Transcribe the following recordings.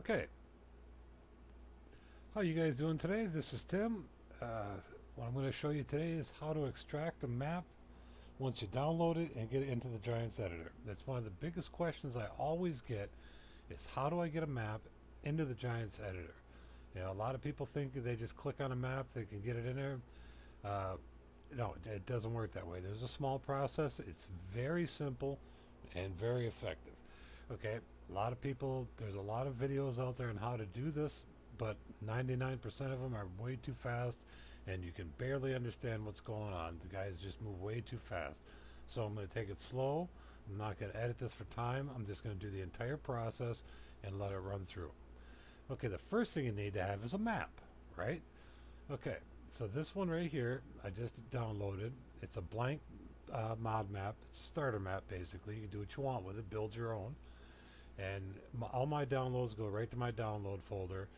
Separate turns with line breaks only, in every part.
Okay, how you guys doing today? This is Tim. What I'm going to show you today is how to extract a map once you download it and get it into the Giants editor. That's one of the biggest questions I always get is how do I get a map into the Giants editor? You know, a lot of people think they just click on a map, they can get it in there. Uh, no, it doesn't work that way. There's a small process. It's very simple and very effective. Okay, there's a lot of videos out there on how to do this, but 99% of them are way too fast and you can barely understand what's going on. The guys just move way too fast. So I'm going to take it slow. I'm not going to edit this for time. I'm just going to do the entire process and let it run through. Okay, the first thing you need to have is a map, right? Okay, so this one right here, I just downloaded. It's a blank mod map. It's a starter map, basically. You can do what you want with it, build your own. And all my downloads go right to my download folder.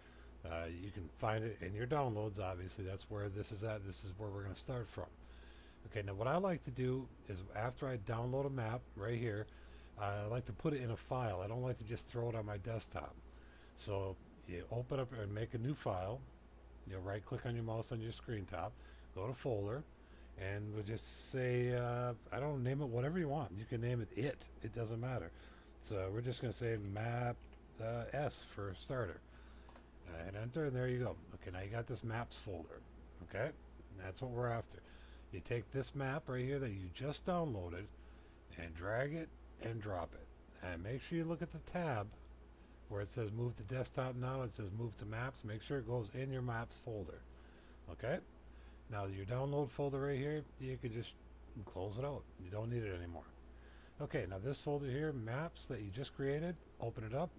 You can find it in your downloads, obviously. That's where this is at. This is where we're going to start from. Okay, now what I like to do is after I download a map right here, I like to put it in a file. I don't like to just throw it on my desktop. So you open up and make a new file. You right click on your mouse on your screen top, go to folder, and we'll just say, I don't know, name it whatever you want. You can name it it doesn't matter. So we're just going to say map S for starter. And enter, and there you go. Okay, now you got this maps folder. Okay, and that's what we're after. You take this map right here that you just downloaded and drag it and drop it. And make sure you look at the tab where it says move to desktop now. It says move to maps. Make sure it goes in your maps folder. Okay, now your download folder right here, you can just close it out. You don't need it anymore. Okay, now this folder here, maps that you just created, open it up,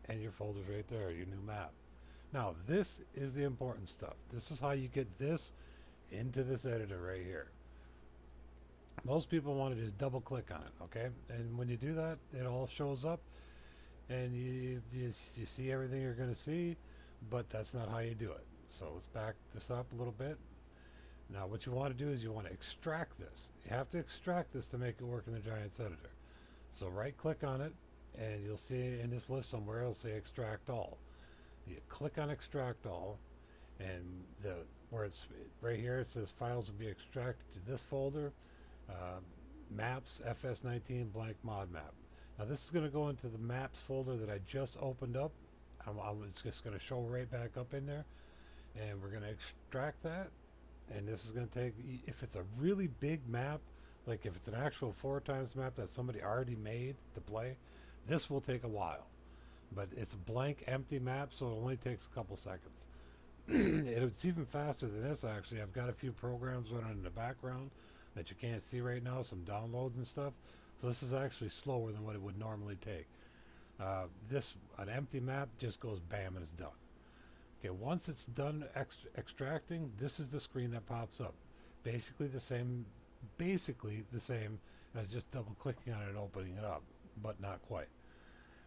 and your folder's right there, your new map. Now, this is the important stuff. This is how you get this into this editor right here. Most people want to just double click on it, okay? And when you do that, it all shows up and you see everything you're going to see, but that's not how you do it. So let's back this up a little bit. Now, what you want to do is you want to extract this. You have to extract this to make it work in the Giants editor. So right click on it and you'll see in this list somewhere it'll say extract all. You click on extract all, and where it's right here it says files will be extracted to this folder, maps FS19 blank mod map. Now this is going to go into the maps folder that I just opened up. It's just going to show right back up in there, and we're going to extract that. And this is going to take, if it's a really big map, like if it's an actual 4x map that somebody already made to play, this will take a while. But it's a blank, empty map, so it only takes a couple seconds. It's even faster than this, actually. I've got a few programs running in the background that you can't see right now, some downloads and stuff. So this is actually slower than what it would normally take. An empty map just goes bam and it's done. Okay, once it's done extracting, this is the screen that pops up. Basically the same as just double clicking on it and opening it up, but not quite.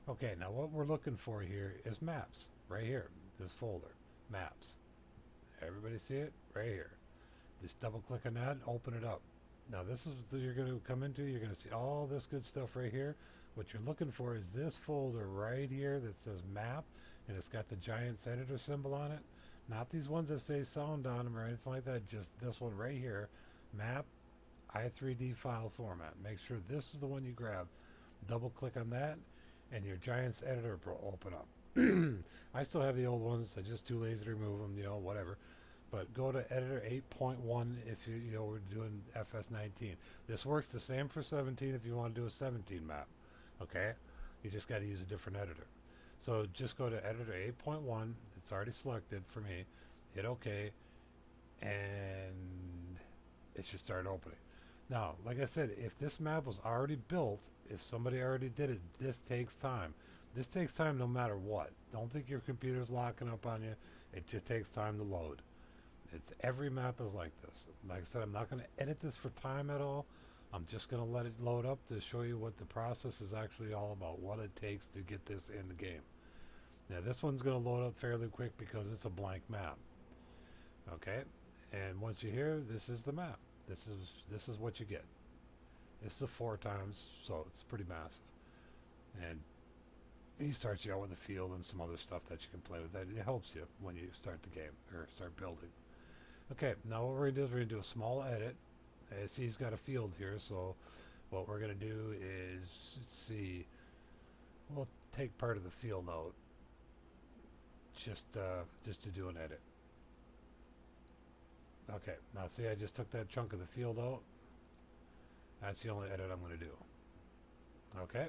Okay, now what we're looking for here is maps. Right here, this folder, maps. Everybody see it? Right here. Just double click on that and open it up. Now this is what you're going to come into. You're going to see all this good stuff right here. What you're looking for is this folder right here that says map, and it's got the Giants editor symbol on it. Not these ones that say sound on them or anything like that, just this one right here, map i3D file format. Make sure this is the one you grab. Double click on that and your Giants editor will open up. I still have the old ones. I'm just too lazy to remove them, whatever. But go to editor 8.1 if we're doing FS19. This works the same for 17 if you want to do a 17 map. Okay? You just got to use a different editor. So just go to editor 8.1. It's already selected for me. Hit OK. And it should start opening. Now, like I said, if this map was already built, if somebody already did it, this takes time. This takes time no matter what. Don't think your computer's locking up on you. It just takes time to load. Every map is like this. Like I said, I'm not going to edit this for time at all. I'm just going to let it load up to show you what the process is actually all about, what it takes to get this in the game. Now this one's going to load up fairly quick because it's a blank map. Okay, and once you're here, this is the map. This is what you get. This is a 4x, so it's pretty massive. And He starts you out with a field and some other stuff that you can play with. That it helps you when you start the game or start building. Okay, now what we're gonna do is we're gonna do a small edit. See, he's got a field here, so what we're gonna do is, let's see, we'll take part of the field out, just to do an edit. Okay, now see, I just took that chunk of the field out. That's the only edit I'm gonna do. Okay,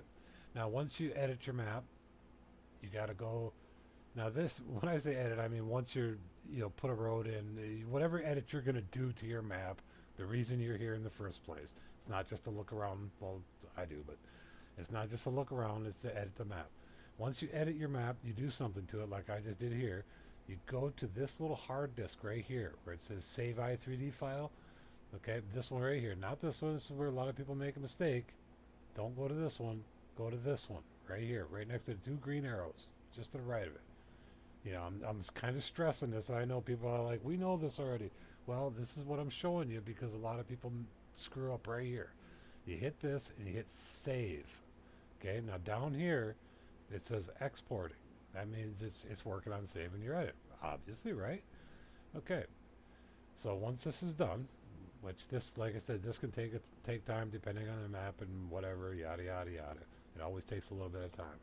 now once you edit your map, you gotta go. Now this, when I say edit, I mean once you're, put a road in, whatever edit you're gonna do to your map, the reason you're here in the first place. It's not just to look around, well, I do, but it's not just to look around, it's to edit the map. Once you edit your map, you do something to it like I just did here. You go to this little hard disk right here where it says Save i3D file. Okay, this one right here, not this one. This is where a lot of people make a mistake. Don't go to this one, go to this one right here, right next to the two green arrows, just to the right of it. I'm kind of stressing this. I know people are like, we know this already. Well, this is what I'm showing you because a lot of people screw up right here. You hit this and you hit save. Okay, now down here it says exporting. That means it's working on saving your edit, obviously, right? Okay, so once this is done, which this, like I said, this can take time depending on the map and whatever, yada yada yada. It always takes a little bit of time.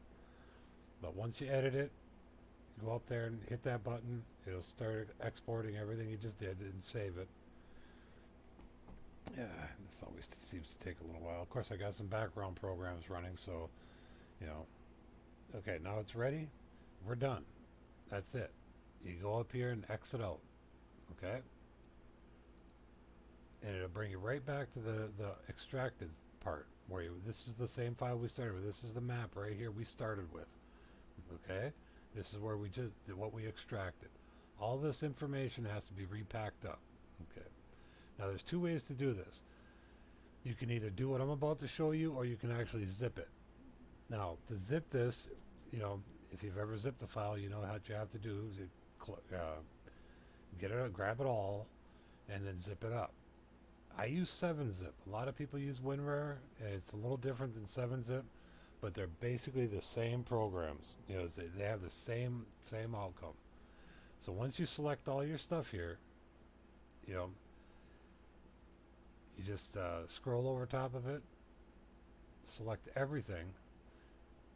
But once you edit it, go up there and hit that button. It'll start exporting everything you just did and save it. Yeah, this always seems to take a little while. Of course, I got some background programs running, so, Okay, now it's ready. We're done. That's it. You go up here and exit out. Okay? And it'll bring you right back to the extracted part where this is the same file we started with. This is the map right here we started with. Okay? This is where we just did what we extracted. All this information has to be repacked up. Okay. Now there's two ways to do this. You can either do what I'm about to show you, or you can actually zip it. Now to zip this, if you've ever zipped a file, you know what you have to do is get it, grab it all, and then zip it up. I use 7-zip. A lot of people use WinRAR, and it's a little different than 7-zip, but they're basically the same programs. They have the same outcome. So once you select all your stuff here, you just scroll over top of it, select everything,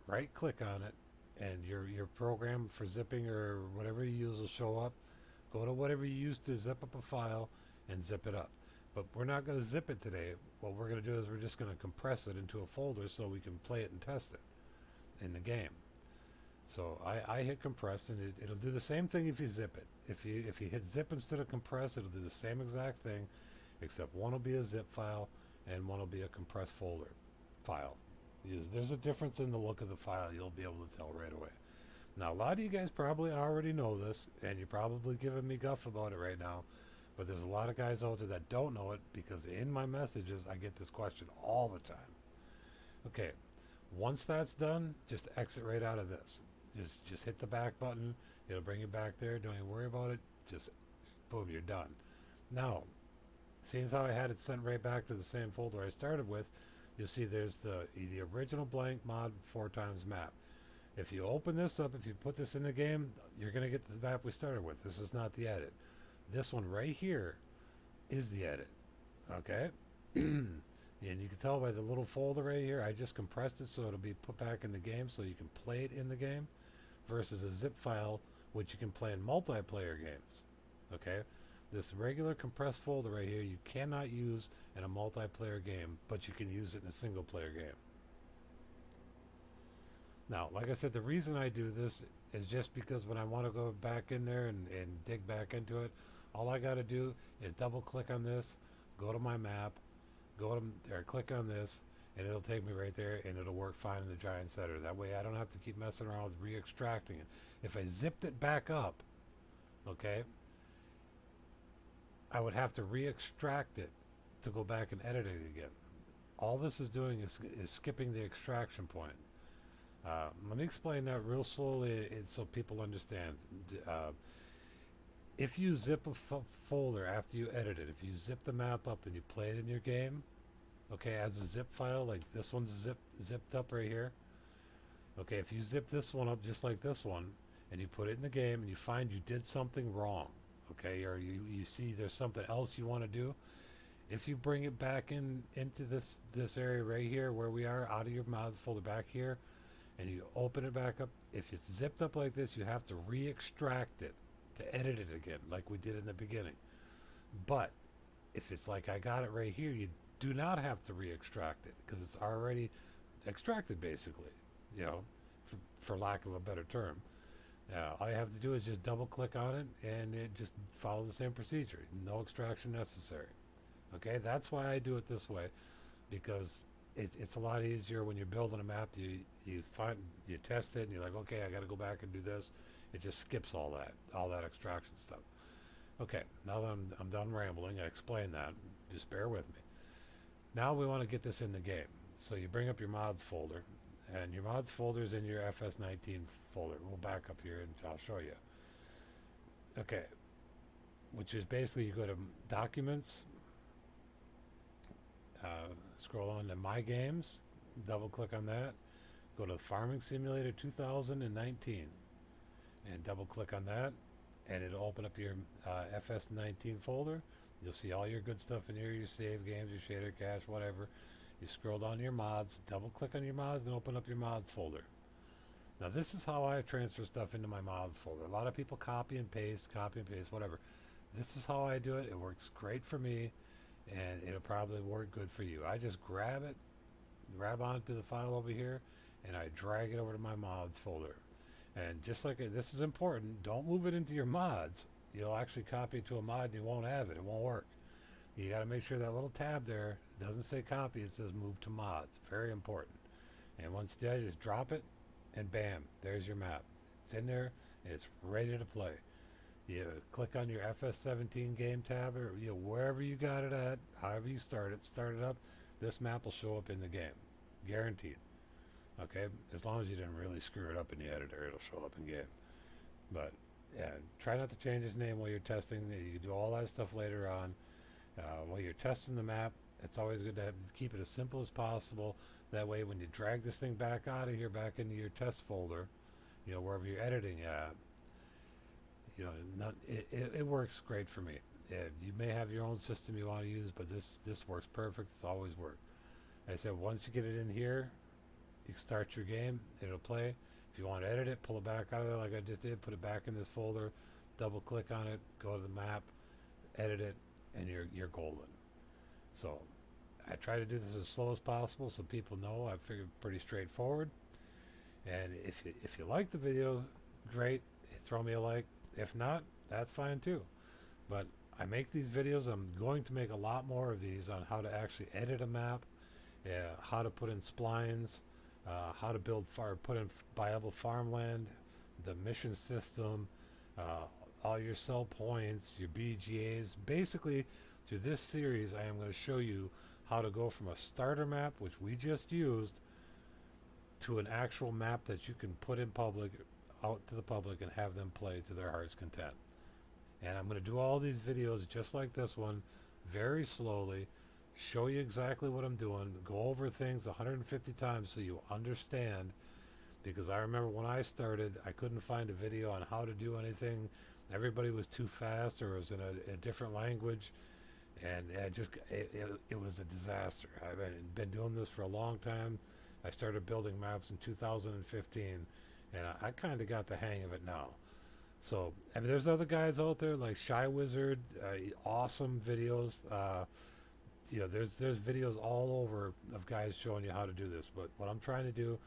right click on it, and your program for zipping or whatever you use will show up. Go to whatever you use to zip up a file and zip it up. But we're not going to zip it today. What we're going to do is we're just going to compress it into a folder so we can play it and test it in the game. So I hit compress, and it'll do the same thing if you zip it. If you hit zip instead of compress, it'll do the same exact thing, except one will be a zip file and one will be a compressed folder file. There's a difference in the look of the file. You'll be able to tell right away. Now, a lot of you guys probably already know this, and you're probably giving me guff about it right now, but there's a lot of guys out there that don't know it because in my messages, I get this question all the time. Okay, once that's done, just exit right out of this. Just hit the back button. It'll bring you back there. Don't even worry about it. Just, boom, you're done. Now, seeing as how I had it sent right back to the same folder I started with, you'll see there's the original blank mod 4x map. If you open this up, if you put this in the game, you're going to get the map we started with. This is not the edit. This one right here is the edit. Okay? And you can tell by the little folder right here, I just compressed it so it'll be put back in the game so you can play it in the game versus a zip file which you can play in multiplayer games. Okay? This regular compressed folder right here you cannot use in a multiplayer game, but you can use it in a single player game. Now, like I said, the reason I do this is just because when I want to go back in there and dig back into it, all I got to do is double click on this, go to my map, go to there, click on this, and it'll take me right there, and it'll work fine in the Giants Editor. That way I don't have to keep messing around with re-extracting it. If I zipped it back up, okay, I would have to re-extract it to go back and edit it again. All this is doing is skipping the extraction point. Let me explain that real slowly so people understand. If you zip a folder after you edit it, if you zip the map up and you play it in your game, okay, as a zip file, like this one's zipped up right here, Okay, if you zip this one up just like this one, and you put it in the game, and you find you did something wrong, okay, or you see there's something else you want to do, if you bring it back into this area right here where we are, out of your mods folder back here, and you open it back up, if it's zipped up like this, you have to re-extract it to edit it again, like we did in the beginning. But if it's like I got it right here, you do not have to re-extract it because it's already extracted, basically, you know, for lack of a better term. All you have to do is just double click on it and it just follow the same procedure. No extraction necessary. Okay, that's why I do it this way, because it's a lot easier when you're building a map. You test it and you're like, okay, I got to go back and do this. It just skips all that extraction stuff. Okay, now that I'm done rambling, I explained that. Just bear with me. Now we want to get this in the game. So you bring up your mods folder, and your mods folder is in your FS19 folder. We'll back up here and I'll show you. Okay, which is basically you go to Documents, scroll on to My Games, double click on that, go to Farming Simulator 2019, and double click on that, and it'll open up your FS19 folder. You'll see all your good stuff in here, your save games, your shader cache, whatever. You scroll down to your mods, double click on your mods, and open up your mods folder. Now this is how I transfer stuff into my mods folder. A lot of people copy and paste, whatever. This is how I do it. It works great for me, and it'll probably work good for you. I just grab it, grab onto the file over here, and I drag it over to my mods folder. And just like this is important, don't move it into your mods. You'll actually copy it to a mod and you won't have it. It won't work. You got to make sure that little tab there doesn't say copy, it says move to mods. Very important. And once you do, just drop it, and bam, there's your map. It's in there, and it's ready to play. You click on your FS17 game tab, or wherever you got it at, however you start it up, this map will show up in the game. Guaranteed. Okay, as long as you didn't really screw it up in the editor, it'll show up in game. But yeah, try not to change its name while you're testing. You can do all that stuff later on. While you're testing the map, it's always good to keep it as simple as possible. That way, when you drag this thing back out of here, back into your test folder, wherever you're editing at, it works great for me. You may have your own system you want to use, but this works perfect. It's always worked. Like I said, once you get it in here, you can start your game. It'll play. If you want to edit it, pull it back out of there like I just did. Put it back in this folder. Double click on it. Go to the map. Edit it, and you're golden. So I try to do this as slow as possible so people know. I figured pretty straightforward. And if you like the video, great. Throw me a like. If not, that's fine too. But I make these videos. I'm going to make a lot more of these on how to actually edit a map, how to put in splines, how to put in viable farmland, the mission system, all your sell points, your BGAs. Basically, through this series, I am going to show you how to go from a starter map, which we just used, to an actual map that you can put in public, out to the public, and have them play to their heart's content. And I'm going to do all these videos just like this one, very slowly, show you exactly what I'm doing, go over things 150 times so you understand, because I remember when I started, I couldn't find a video on how to do anything. Everybody was too fast, or it was in a different language, and it was a disaster. I've been doing this for a long time. I started building maps in 2015, and I kind of got the hang of it now. So, I mean, there's other guys out there like Shy Wizard, awesome videos. There's videos all over of guys showing you how to do this. But what I'm trying to do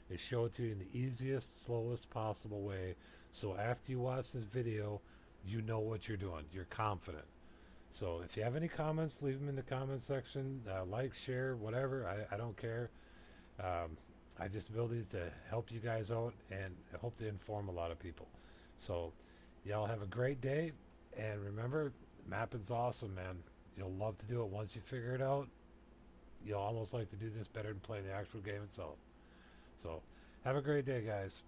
is show it to you in the easiest, slowest possible way. So after you watch this video, you know what you're doing. You're confident. So if you have any comments, leave them in the comment section. Like, share, whatever. I don't care. I just build these to help you guys out, and I hope to inform a lot of people. So y'all have a great day, and remember, mapping's awesome, man. You'll love to do it. Once you figure it out, you'll almost like to do this better than playing the actual game itself. So have a great day, guys.